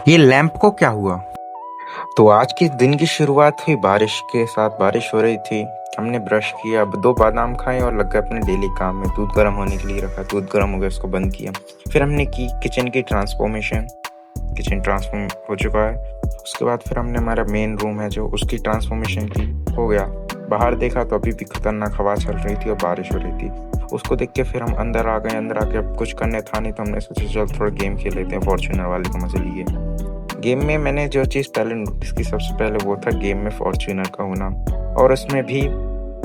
ये लैंप को क्या हुआ? तो आज के दिन की शुरुआत हुई बारिश के साथ। बारिश हो रही थी, हमने ब्रश किया, अब 2 बादाम खाए और लग गए अपने डेली काम में। दूध गर्म होने के लिए रखा, दूध गर्म हो गया, उसको बंद किया। फिर हमने की किचन की ट्रांसफॉर्मेशन। किचन ट्रांसफॉर्म हो चुका है। उसके बाद फिर हमने हमारा मेन रूम है जो, उसकी ट्रांसफॉर्मेशन की। हो गया। बाहर देखा तो अभी भी खतरनाक हवा चल रही थी और बारिश हो रही थी। उसको देख के फिर हम अंदर आ गए। अंदर आके अब कुछ करने था नहीं, तो हमने सोचा चल थोड़ा गेम खेल लेते हैं, फॉर्च्यूनर वाले को मजे लिए। गेम में मैंने जो चीज़ पहले नोटिस की सबसे पहले वो था गेम में फॉर्च्यूनर का होना, और उसमें भी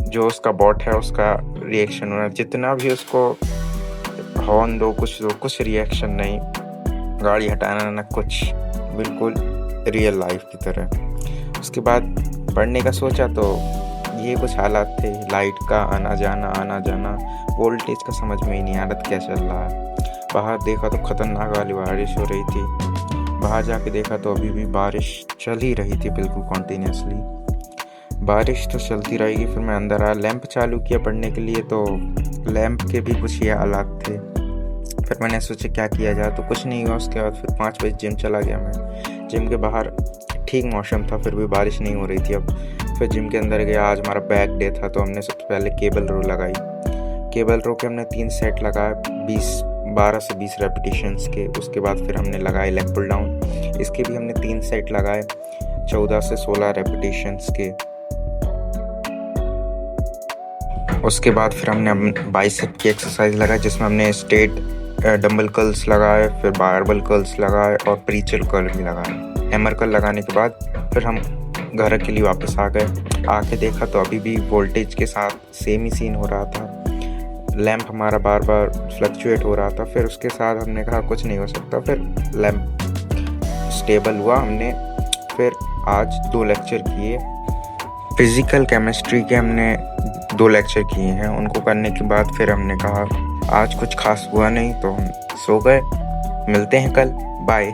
जो उसका बॉट है उसका रिएक्शन होना। जितना भी उसको हॉर्न दो, कुछ रिएक्शन नहीं, गाड़ी हटाना ना कुछ, बिल्कुल रियल लाइफ की तरह। उसके बाद पढ़ने का सोचा तो ये कुछ हालात थे, लाइट का आना जाना, वोल्टेज का समझ में ही नहीं आ रहा क्या चल रहा है। बाहर देखा तो खतरनाक वाली बारिश हो रही थी। बाहर जाके देखा तो अभी भी बारिश चल ही रही थी, बिल्कुल कॉन्टिन्यूसली बारिश तो चलती रहेगी। फिर मैं अंदर आया, लैंप चालू किया पढ़ने के लिए, तो लैंप के भी कुछ ये हालात थे। फिर मैंने सोचा क्या किया जाए, तो कुछ नहीं हुआ। उसके बाद फिर 5 बजे जिम चला गया मैं। जिम के बाहर ठीक मौसम था, फिर भी बारिश नहीं हो रही थी अब। फिर जिम के अंदर गया, आज हमारा बैक डे था, तो हमने सबसे पहले केबल रो लगाई। केबल रो के हमने 3 सेट लगाए, 12 से 20 रेपिटेशंस के। उसके बाद फिर हमने लगाए लेग पुल डाउन, इसके भी हमने 3 सेट लगाए, 14 से 16 रेपिटेशंस के। उसके बाद फिर हमने बाइसेप की एक्सरसाइज लगाई, जिसमें हमने स्ट्रेट डंबल कर्ल्स लगाए, फिर बारबल कर्ल्स लगाए और प्रीचर कर्ल भी लगाए। हैमर कर्ल लगाने के बाद फिर हम घर के लिए वापस आ गए। आके देखा तो अभी भी वोल्टेज के साथ सेम ही सीन हो रहा था। लैंप हमारा बार बार फ्लक्चुएट हो रहा था। फिर उसके साथ हमने कहा कुछ नहीं हो सकता, फिर लैंप स्टेबल हुआ। हमने फिर आज 2 लेक्चर किए फिज़िकल केमिस्ट्री के, हमने 2 लेक्चर किए हैं। उनको करने के बाद फिर हमने कहा आज कुछ खास हुआ नहीं, तो हम सो गए। मिलते हैं कल, बाय।